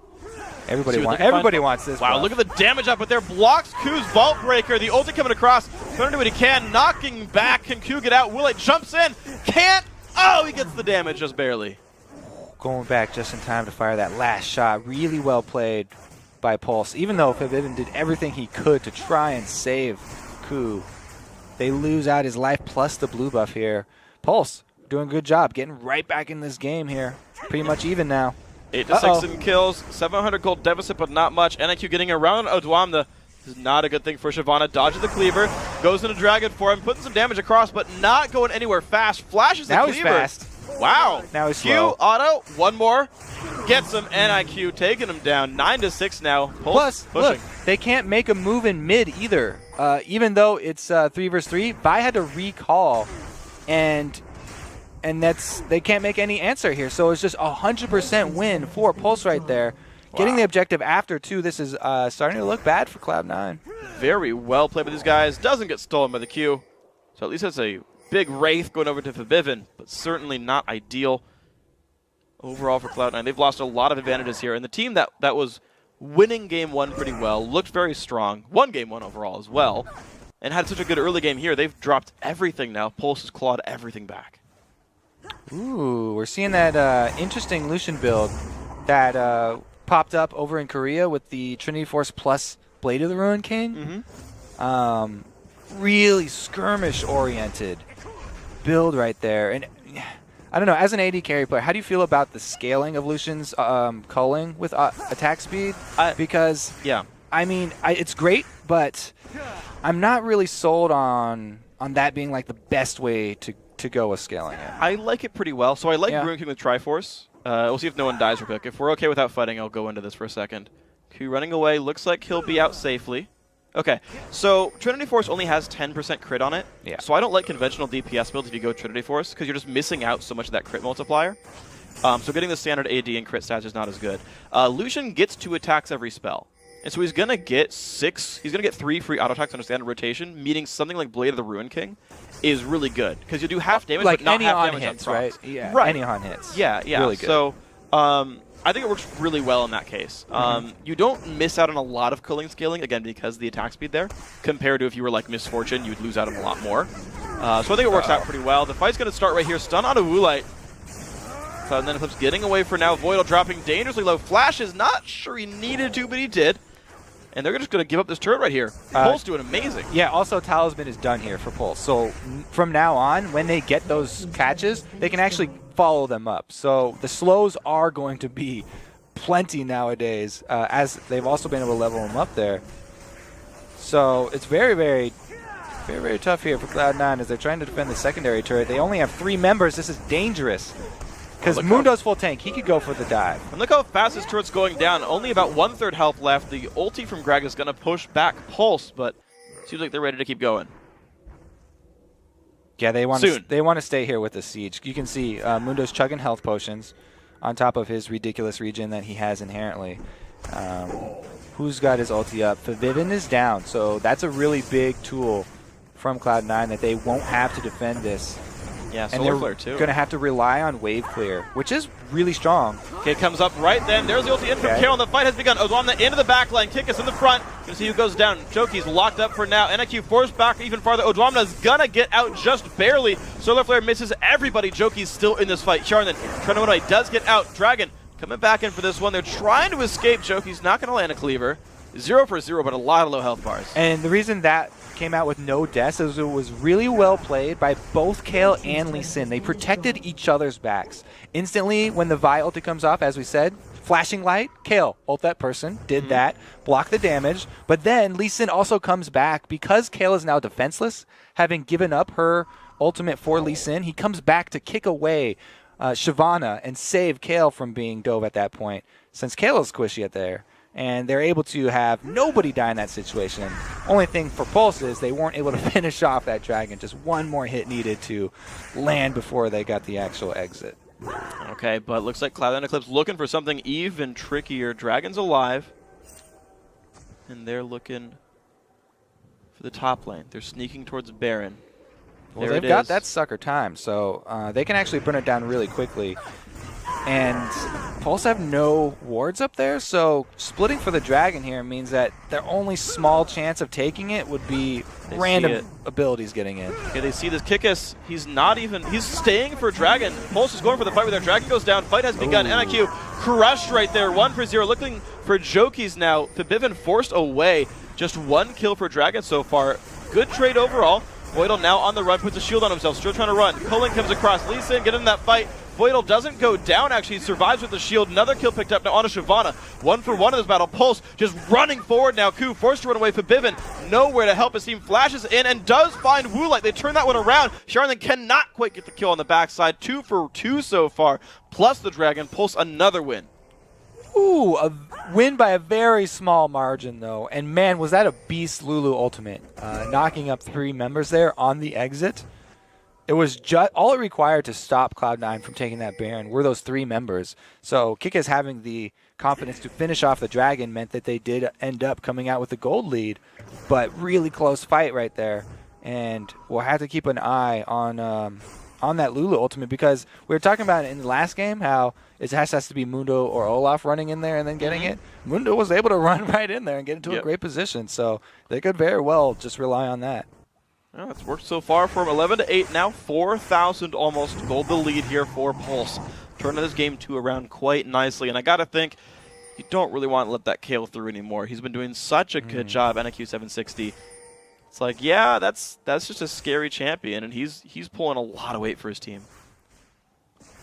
Everybody wants this. Wow, buff. Look at the damage up, but there blocks Ku's Vault Breaker. The ulti coming across. Trying to do what he can. Knocking back. Can Ku get out? Woolite jumps in. Can't. Oh, he gets the damage just barely. Going back just in time to fire that last shot. Really well played by Pulse. Even though Forbidden did everything he could to try and save Ku, they lose out his life plus the blue buff here. Pulse doing a good job getting right back in this game here. Pretty much even now. 8 to 6 in kills, 700 gold deficit, but not much. NIQ getting around Odwamna. This is not a good thing for Shyvana. Dodges the cleaver, goes into Dragon for him, putting some damage across, but not going anywhere fast. Flashes the now cleaver. Now he's fast. Wow. Now he's Q, slow. auto, one more. Gets him, NIQ taking him down. 9 to 6 now. Plus, pushing. look, they can't make a move in mid either. Even though it's 3 versus 3, Vi had to recall, and they can't make any answer here. So it's just 100% win for Pulse right there. Wow. Getting the objective after, too. This is starting to look bad for Cloud9. Very well played by these guys. Doesn't get stolen by the Q. So at least that's a big Wraith going over to Forbidden, but certainly not ideal overall for Cloud9. They've lost a lot of advantages here. And the team that was winning game 1 pretty well, looked very strong, won game 1 overall as well, and had such a good early game here. They've dropped everything now. Pulse has clawed everything back. Ooh, we're seeing that interesting Lucian build that popped up over in Korea with the Trinity Force plus Blade of the Ruined King. Really skirmish-oriented build right there. And I don't know, as an AD carry player, how do you feel about the scaling of Lucian's culling with attack speed? Because, yeah, I mean, it's great, but I'm not really sold on that being like the best way to go with scaling it. I like it pretty well. So I like Ruined King with Triforce. We'll see if no one dies real quick. If we're okay without fighting, I'll go into this for a second. Q running away. Looks like he'll be out safely. Okay, so Trinity Force only has 10% crit on it. Yeah. So I don't like conventional DPS builds if you go Trinity Force, because you're just missing out so much of that crit multiplier. So getting the standard AD and crit stats is not as good. Lucian gets 2 attacks every spell. And so he's going to get 3 free auto attacks on a standard rotation, meaning something like Blade of the Ruined King is really good. Because you do half damage, like but not any half on damage hits, on right? procs. Yeah, right. any on hits. Yeah, yeah. Really good. So I think it works really well in that case. You don't miss out on a lot of culling scaling, again, because of the attack speed there. Compared to if you were like Misfortune, you would lose out on a lot more. So I think it works out pretty well. The fight's going to start right here. Stun on a Woolite. And then Eclipse getting away for now. Voidal dropping dangerously low. Flash is not sure he needed to, but he did. And they're just going to give up this turret right here. Pulse doing amazing. Yeah, also Talisman is done here for Pulse. So from now on, when they get those catches, they can actually follow them up. So the slows are going to be plenty nowadays, as they've also been able to level them up there. So it's very, very, very, very tough here for Cloud9 as they're trying to defend the secondary turret. They only have 3 members. This is dangerous. Because Mundo's full tank. He could go for the dive. And look how fast this turret's going down. Only about 1/3 health left. The ulti from Greg is going to push back Pulse, but seems like they're ready to keep going. Yeah, they want to stay here with the siege. You can see Mundo's chugging health potions on top of his ridiculous regen that he has inherently. Who's got his ulti up? Vivin is down, so that's a really big tool from Cloud9 that they won't have to defend this. Yeah, and they're going to have to rely on wave clear, which is really strong. Kick comes up right then. There's the ulti in from Carol, and the fight has begun. Odwamna into the back line. Kick is in the front. You can see who goes down. Joki's locked up for now. NIQ forced back even farther. Odwamna's going to get out just barely. Solar Flare misses everybody. Joki's still in this fight. Charnan trying to win away. Does get out. Dragon coming back in for this one. They're trying to escape. Joki's not going to land a cleaver. 0 for 0, but a lot of low health bars. And the reason that came out with no deaths is it was really well played by both Kale and Lee Sin. They protected each other's backs. Instantly, when the Vi ulti comes off, as we said, flashing light, Kale, ult that person, did that, block the damage. But then Lee Sin also comes back because Kale is now defenseless, having given up her ultimate for Lee Sin. He comes back to kick away Shyvana and save Kale from being dove at that point, since Kale is squishy at there. And they're able to have nobody die in that situation. Only thing for Pulse is they weren't able to finish off that dragon. Just one more hit needed to land before they got the actual exit. Okay, but looks like Cloud9 Eclipse looking for something even trickier. Dragon's alive. And they're looking for the top lane. They're sneaking towards Baron. Well, they've got that sucker time, so they can actually burn it down really quickly. And Pulse have no wards up there, so splitting for the dragon here means that their only small chance of taking it would be random abilities getting in. Okay, they see this Kikis. He's staying for dragon. Pulse is going for the fight with their dragon goes down. Fight has begun. NIQ crushed right there. 1 for 0. Looking for Jokies now. Pibivin forced away. Just 1 kill for dragon so far. Good trade overall. Voidal now on the run, puts a shield on himself, still trying to run. Culling comes across, Lee Sin, get in that fight. Voidal doesn't go down, actually, he survives with the shield. Another kill picked up now onto Shyvana. 1-for-1 in this battle. Pulse just running forward now. Ku forced to run away for Bivin. Nowhere to help his team. Flashes in and does find Woolite. They turn that one around. Charlene cannot quite get the kill on the backside. 2 for 2 so far, plus the Dragon. Pulse another win. Ooh, a win by a very small margin, though. And man, was that a beast Lulu ultimate. Knocking up 3 members there on the exit. It was just all it required to stop Cloud9 from taking that Baron were those 3 members. So Kikis having the confidence to finish off the Dragon meant that they did end up coming out with the gold lead. But really close fight right there. And we'll have to keep an eye on that Lulu ultimate, because we were talking about it in the last game how it has to be Mundo or Olaf running in there and then getting it. Mundo was able to run right in there and get into a great position, so they could very well just rely on that. Well, it's worked so far for him. 11-8 now, 4,000 almost gold the lead here for Pulse. Turning this game 2 around quite nicely, and I gotta think you don't really want to let that Kale through anymore. He's been doing such a good job, NIQ 760. It's like, yeah, that's just a scary champion, and he's pulling a lot of weight for his team.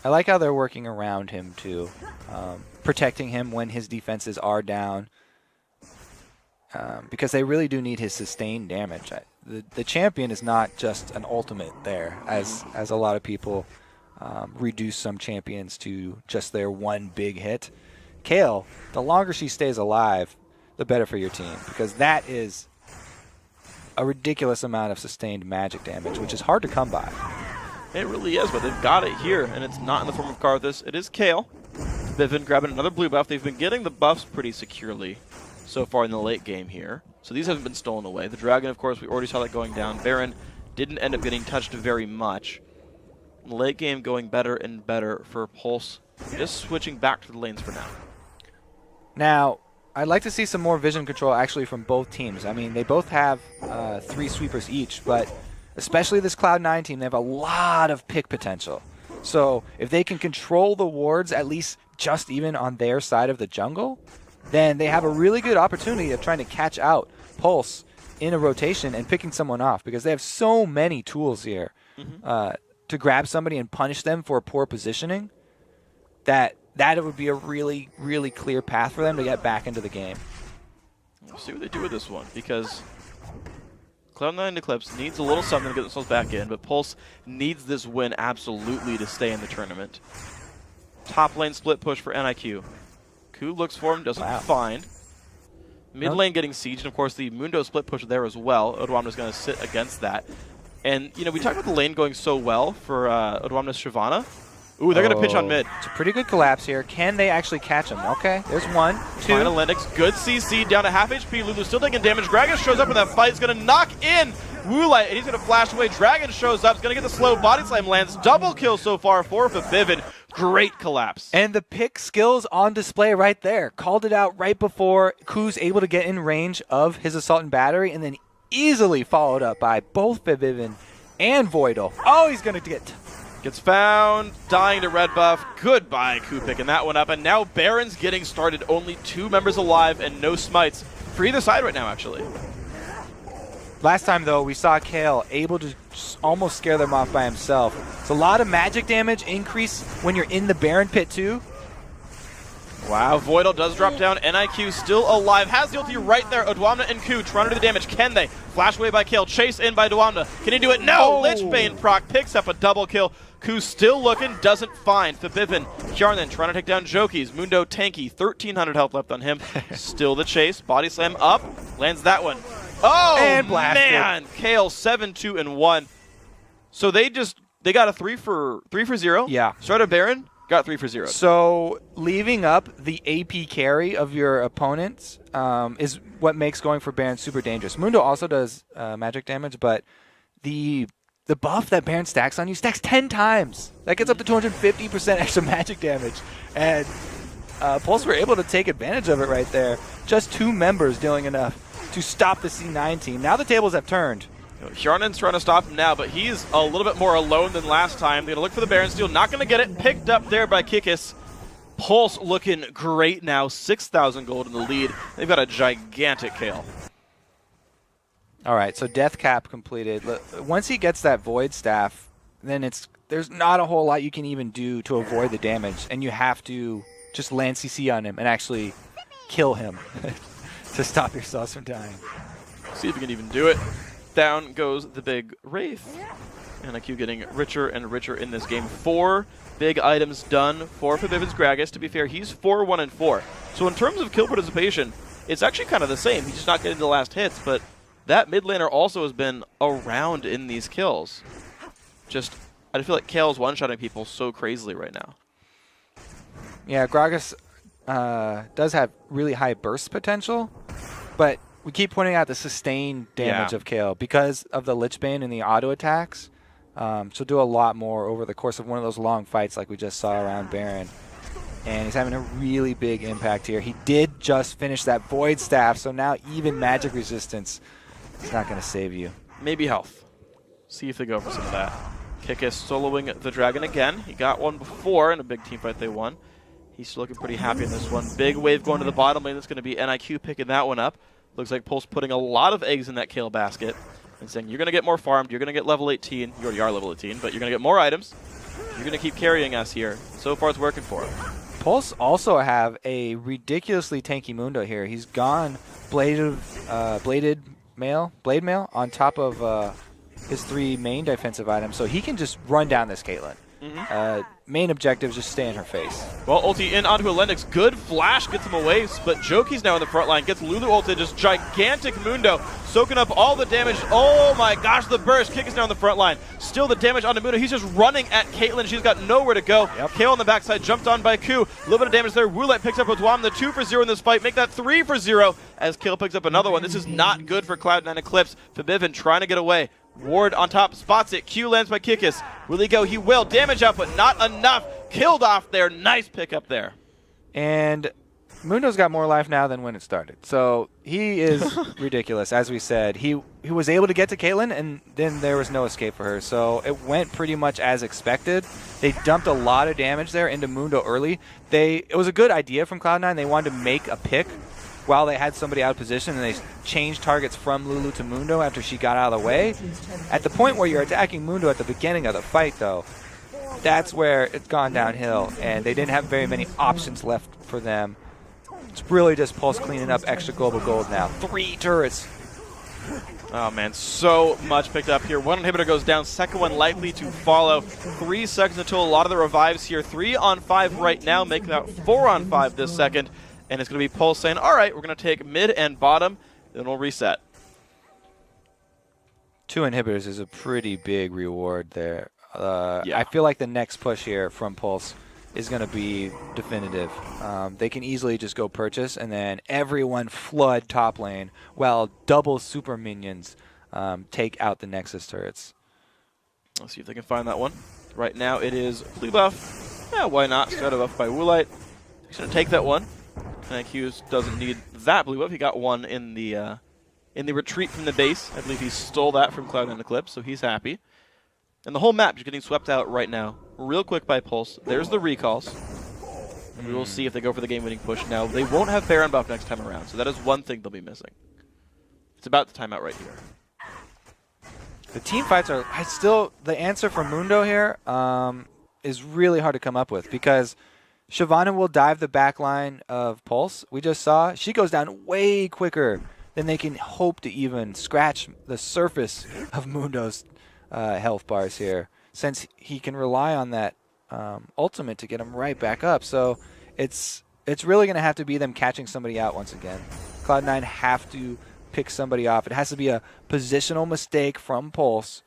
I like how they're working around him too, protecting him when his defenses are down, because they really do need his sustained damage. The champion is not just an ultimate there, as a lot of people reduce some champions to just their one big hit. Kale, the longer she stays alive, the better for your team, because that is a ridiculous amount of sustained magic damage, which is hard to come by. It really is, but they've got it here, and it's not in the form of Karthus. It is Kale. Bivin grabbing another blue buff. They've been getting the buffs pretty securely so far in the late game here, so these haven't been stolen away. The Dragon, of course, we already saw that going down. Baron didn't end up getting touched very much. In the late game going better and better for Pulse, just switching back to the lanes for now. Now, I'd like to see some more vision control actually from both teams. I mean, they both have 3 sweepers each, but especially this Cloud9 team, they have a lot of pick potential. So if they can control the wards, at least just even on their side of the jungle, then they have a really good opportunity of trying to catch out Pulse in a rotation and picking someone off, because they have so many tools here to grab somebody and punish them for poor positioning that it would be a really, really clear path for them to get back into the game. We'll see what they do with this one, because Cloud9 Eclipse needs a little something to get themselves back in, but Pulse needs this win absolutely to stay in the tournament. Top lane split push for NIQ. Ku looks for him, doesn't find. Mid lane getting sieged, and of course the Mundo split push there as well. Odwamna's going to sit against that. And, you know, we talked about the lane going so well for Odwamna's Shyvana. Ooh, they're going to pitch on mid. It's a pretty good collapse here. Can they actually catch him? Okay, there's 1, 2. Final Lennox, good CC, down to half HP. Lulu still taking damage. Dragon shows up in that fight. He's going to knock in Woolite, and he's going to flash away. Dragon shows up. He's going to get the slow body slam, lands. Double kill so far for Bivin. Great collapse. And the pick skills on display right there. Called it out right before Ku's able to get in range of his Assault and Battery, and then easily followed up by both Bivin and Voidal. Oh, he's going to get... Gets found, dying to red buff. Goodbye, Ku picking that one up. And now Baron's getting started. Only 2 members alive and no smites for either side right now, actually. Last time, though, we saw Kale able to almost scare them off by himself. It's a lot of magic damage increase when you're in the Baron pit, too. Wow, Voidal does drop down. NIQ still alive. Has the ulti right there. Odwamna and Ku trying to do the damage. Can they? Flash away by Kale. Chase in by Odwamna. Can he do it? No! Lichbane proc picks up a double kill. Ku still looking, doesn't find. Bivin, Kjarnan trying to take down Jokies. Mundo tanky, 1,300 health left on him. Still the chase. Body slam up. Lands that one. Oh, and man! Kale 7-2-1. So they got a 3 for 0. Yeah. Started Baron, got 3 for 0. So leaving up the AP carry of your opponents is what makes going for Baron super dangerous. Mundo also does magic damage, but the buff that Baron stacks on you stacks 10 times. That gets up to 250% extra magic damage. And Pulse were able to take advantage of it right there. Just 2 members dealing enough to stop the C9 team. Now the tables have turned. Hjarnan's trying to stop him now, but he's a little bit more alone than last time. They're going to look for the Baron steal. Not going to get it. Picked up there by Kikis. Pulse looking great now. 6,000 gold in the lead. They've got a gigantic Kale. All right, so death cap completed. Once he gets that void staff, then there's not a whole lot you can even do to avoid the damage, and you have to just land CC on him and actually kill him to stop yourselves from dying. See if you can even do it. Down goes the big Wraith. And IQ getting richer and richer in this game. 4 big items done for Forbidden's Gragas. To be fair, he's 4-1-4. So in terms of kill participation, it's actually kind of the same. He's just not getting the last hits, but that mid laner also has been around in these kills. I feel like Kale's one-shotting people so crazily right now. Yeah, Gragas does have really high burst potential, but we keep pointing out the sustained damage of Kale because of the Lich Bane and the auto attacks. So do a lot more over the course of one of those long fights like we just saw around Baron. And he's having a really big impact here. He did just finish that Void Staff, so now even magic resistance is not going to save you. Maybe health. See if they go for some of that. Kikis soloing the dragon again. He got one before in a big team fight they won. He's still looking pretty happy in this one. Big wave going to the bottom lane. That's going to be NIQ picking that one up. Looks like Pulse putting a lot of eggs in that Kale basket and saying, you're going to get more farmed, you're going to get level 18. You already are level 18, but you're going to get more items. You're going to keep carrying us here. So far, it's working for him. Pulse also have a ridiculously tanky Mundo here. He's gone blade mail on top of his 3 main defensive items, so he can just run down this Caitlyn. Main objective is just stay in her face. Well, ulti in onto Alendix. Good flash gets him away, but Joki's now in the front line. Gets Lulu ulted, just gigantic Mundo, soaking up all the damage. Oh my gosh, the burst. Kick is now in the front line. Still the damage onto Mundo. He's just running at Caitlyn. She's got nowhere to go. Kale on the backside, jumped on by Ku. A little bit of damage there. Woolite picks up with Wam, the 2 for 0 in this fight. Make that 3 for 0 as Kale picks up another one. This is not good for Cloud9 Eclipse. Fabivin trying to get away. Ward on top, spots it. Q lands by Kikis. Will he go? He will. Damage output, not enough. Killed off there. Nice pick up there. And Mundo's got more life now than when it started. So he is ridiculous. As we said, he was able to get to Caitlyn, and then there was no escape for her. So it went pretty much as expected. They dumped a lot of damage there into Mundo early. It was a good idea from Cloud9. They wanted to make a pick while they had somebody out of position, and they changed targets from Lulu to Mundo after she got out of the way. At the point where you're attacking Mundo at the beginning of the fight, though, that's where it's gone downhill, and they didn't have very many options left for them. It's really just Pulse cleaning up extra global gold now. 3 turrets. Oh man, so much picked up here. One inhibitor goes down, second one likely to follow. 3 seconds until a lot of the revives here. 3 on 5 right now, making that 4 on 5 this second. And it's going to be Pulse saying, all right, we're going to take mid and bottom, then we'll reset. 2 inhibitors is a pretty big reward there. I feel like the next push here from Pulse is going to be definitive. They can easily just go purchase, and then everyone flood top lane while double super minions take out the Nexus turrets. Let's see if they can find that one. Right now it is blue buff. Yeah, why not? Shadow buff by Woolite. He's going to take that one. Hughes doesn't need that blue buff. He got one in the retreat from the base. I believe he stole that from Cloud9 Eclipse, so he's happy. And the whole map is getting swept out right now, real quick by Pulse. There's the recalls. And we will see if they go for the game-winning push now. They won't have Baron buff next time around, so that is one thing they'll be missing. It's about the timeout right here. The team fights are still the answer for Mundo here is really hard to come up with because Shyvana will dive the back line of Pulse. We just saw she goes down way quicker than they can hope to even scratch the surface of Mundo's health bars here, since he can rely on that ultimate to get him right back up. So it's really going to have to be them catching somebody out once again. Cloud9 have to pick somebody off. It has to be a positional mistake from Pulse.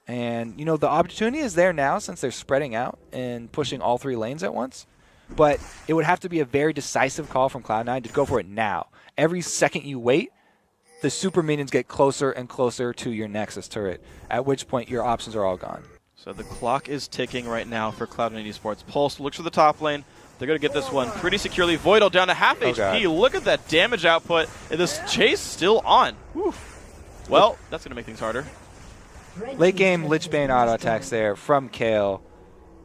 And, you know, the opportunity is there now since they're spreading out and pushing all 3 lanes at once. But it would have to be a very decisive call from Cloud9 to go for it now. Every second you wait, the super minions get closer and closer to your Nexus turret, at which point your options are all gone. So the clock is ticking right now for Cloud9 Esports. Pulse looks for the top lane. They're going to get this one pretty securely. Voidal down to half HP. God. Look at that damage output. And this chase still on. Whew. Well, that's going to make things harder. Late game Lich Bane auto attacks there from Kale.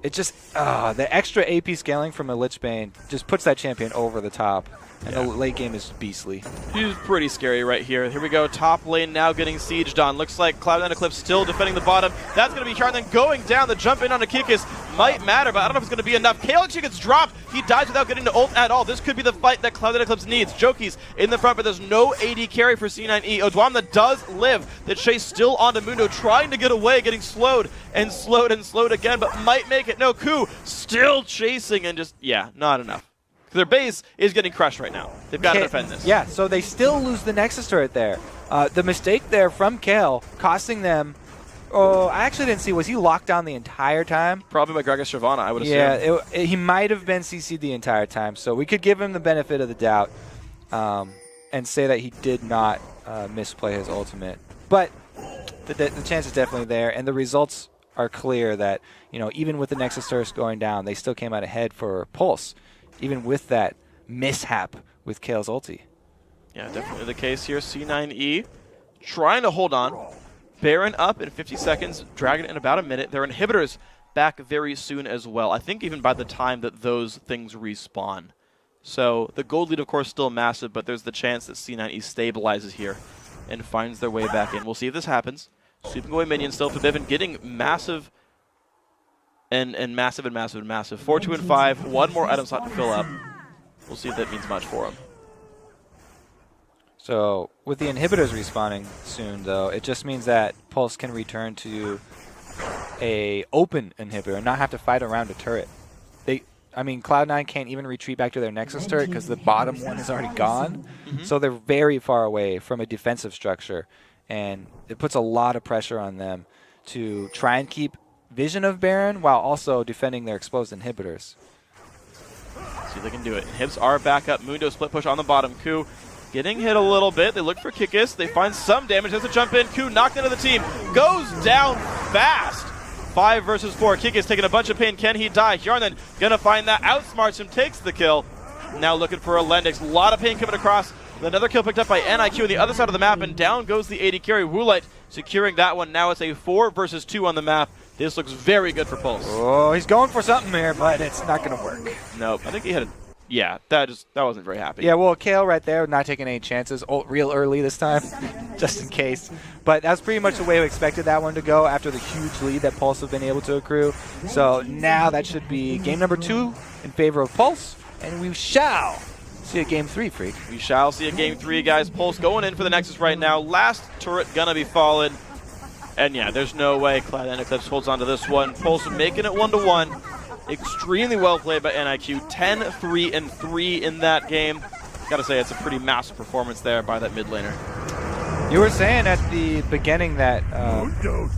it just the extra AP scaling from a Lich Bane just puts that champion over the top. And the late game is beastly. He's pretty scary right here. Here we go. Top lane now getting sieged on. Looks like Cloud9 Eclipse still defending the bottom. That's going to be Charn. Then going down. The jump in on Akikis might matter, but I don't know if it's going to be enough. Kale actually gets dropped. He dies without getting to ult at all. This could be the fight that Cloud9 Eclipse needs. Joki's in the front, but there's no AD carry for C9E. Odwamna does live. The chase still onto Mundo, trying to get away, getting slowed and slowed and slowed again, but might make it. No, Ku still chasing and just, not enough. Their base is getting crushed right now. They've got to defend this. Yeah, so they still lose the Nexus turret there. The mistake there from Kale, costing them... Oh, I actually didn't see. Was he locked down the entire time? Probably by Gragas Shyvana, I would assume. Yeah, he might have been CC'd the entire time. So we could give him the benefit of the doubt and say that he did not misplay his ultimate. But the chance is definitely there, and the results are clear that, even with the Nexus turret going down, they still came out ahead for Pulse. Even with that mishap with Kale's ulti. Yeah, definitely the case here. C9E trying to hold on. Baron up in 50 seconds. Dragon in about a minute. Their inhibitors back very soon as well. I think even by the time that those things respawn. So the gold lead, of course, still massive, but there's the chance that C9E stabilizes here and finds their way back in. We'll see if this happens. Sweeping away minions still for Bivin, getting massive... And massive and massive and massive. 4, 2, and 5. One more item slot to fill up. We'll see if that means much for him. So with the inhibitors respawning soon, though, it just means that Pulse can return to a open inhibitor and not have to fight around a turret. Cloud9 can't even retreat back to their Nexus turret because the bottom one is already gone. So they're very far away from a defensive structure, and it puts a lot of pressure on them to try and keep vision of Baron while also defending their exposed inhibitors. See if they can do it. Inhibs are back up. Mundo split push on the bottom. Ku getting hit a little bit. They look for Kikis. They find some damage. Has to jump in. Ku knocked into the team. Goes down fast. 5 versus 4. Kikis taking a bunch of pain. Can he die? Hjarnan gonna find that. Outsmarts him. Takes the kill. Now looking for a Lendix. A lot of pain coming across. Another kill picked up by NIQ on the other side of the map, and down goes the AD carry. Woolite securing that one. Now it's a 4 versus 2 on the map. This looks very good for Pulse. Oh, he's going for something here, but it's not going to work. Nope. I think he had a... Yeah, that wasn't very happy. Yeah, well, Kale right there, not taking any chances. Real early this time, just in case. But that's pretty much the way we expected that one to go after the huge lead that Pulse have been able to accrue. So now that should be game number 2 in favor of Pulse, and we shall see a game 3, Freak. We shall see a game 3, guys. Pulse going in for the Nexus right now. Last turret gonna be fallen. And yeah, there's no way Cloud9 Eclipse holds on to this one. Pulse making it 1-1. Extremely well played by NIQ. 10, 3, and 3 in that game. Gotta say, it's a pretty massive performance there by that mid laner. You were saying at the beginning that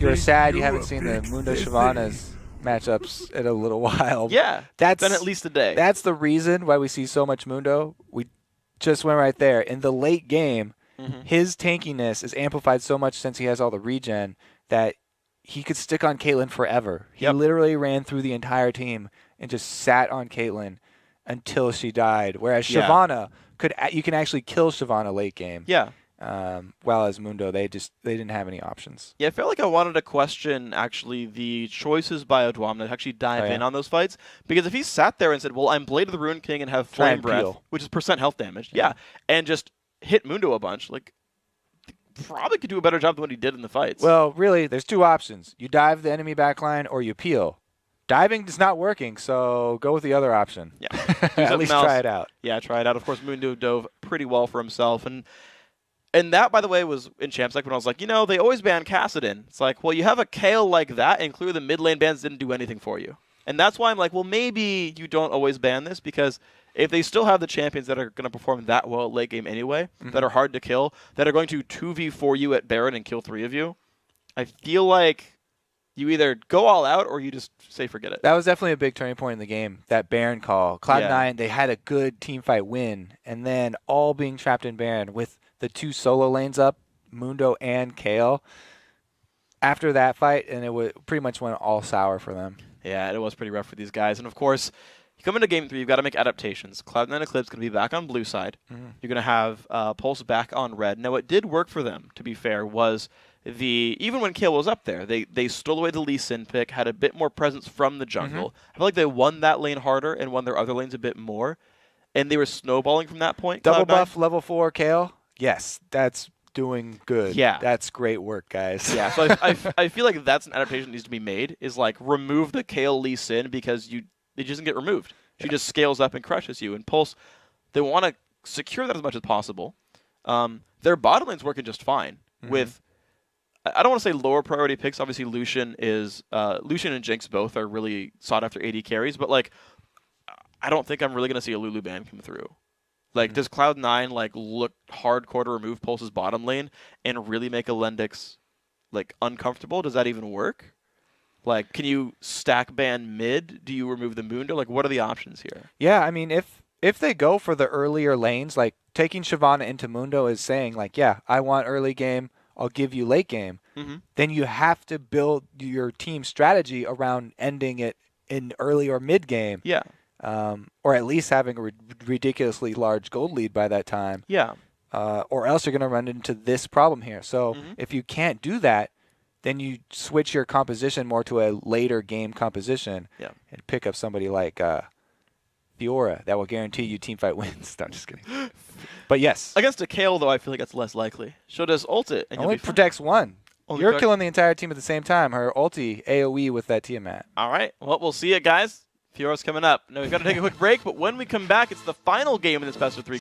you were sad you haven't seen the Mundo Shyvana's matchups in a little while. Yeah, that's been at least a day. That's the reason why we see so much Mundo. We just went right there. In the late game, his tankiness is amplified so much since he has all the regen that he could stick on Caitlyn forever. He literally ran through the entire team and just sat on Caitlyn until she died. Whereas Shyvana, you can actually kill Shyvana late game. Yeah. While as Mundo, they didn't have any options. Yeah, I felt like I wanted to question actually the choices by Odwamna to actually dive in on those fights. Because if he sat there and said, well, I'm Blade of the Rune King and have Flame Breath, which is % health damage, and just hit Mundo a bunch, like, probably could do a better job than what he did in the fights. Well, really, there's 2 options. You dive the enemy backline or you peel. Diving is not working, so go with the other option. Yeah. At least try it out. Yeah, try it out. Of course, Mundo dove pretty well for himself. And that, by the way, was in Champs like when I was like, they always ban Kassadin. It's like, well, you have a Kale like that, and clearly the mid lane bans didn't do anything for you. And that's why I'm like, well, maybe you don't always ban this, because if they still have the champions that are going to perform that well at late game anyway, that are hard to kill, that are going to 2v4 you at Baron and kill 3 of you, I feel like you either go all out or you just say forget it. That was definitely a big turning point in the game, that Baron call. Cloud9, they had a good teamfight win, and then all being trapped in Baron with the 2 solo lanes up, Mundo and Kale. After that fight, and it pretty much went all sour for them. Yeah, it was pretty rough for these guys. And of course, you come into game 3, you've got to make adaptations. Cloud9 Eclipse going to be back on blue side. You're going to have Pulse back on red. Now, what did work for them, to be fair, was even when Kayle was up there, they stole away the Lee Sin pick, had a bit more presence from the jungle. I feel like they won that lane harder and won their other lanes a bit more, and they were snowballing from that point. Double buff level 4 Kayle. Yes, that's doing good. Yeah. That's great work, guys. Yeah, so I feel like that's an adaptation that needs to be made, is like remove the Kayle Lee Sin because it doesn't get removed. She just scales up and crushes you. And Pulse, they want to secure that as much as possible. Their bottom lane's working just fine with, I don't want to say lower priority picks. Obviously, Lucian and Jinx both are really sought after AD carries, but like, I don't think I'm really going to see a Lulu ban come through. Like, does Cloud9 like look hardcore to remove Pulse's bottom lane and really make a Lendix like uncomfortable? Does that even work? Like, can you stack ban mid? Do you remove the Mundo? Like, what are the options here? Yeah, I mean, if they go for the earlier lanes, like taking Shyvana into Mundo is saying like, yeah, I want early game, I'll give you late game. Then you have to build your team strategy around ending it in early or mid game. Yeah. Or at least having a ridiculously large gold lead by that time. Yeah. Or else you're going to run into this problem here. So if you can't do that, then you switch your composition more to a later game composition and pick up somebody like Fiora that will guarantee you teamfight wins. No, I'm just kidding. But yes. Against a Kayle, though, I feel like that's less likely. She'll just ult it. And only protects one. Only You're killing the entire team at the same time. Her ulti AoE with that Tiamat. All right. Well, we'll see it, guys. Fiora's coming up. Now, we've got to take a quick break, but when we come back, it's the final game in this best of 3.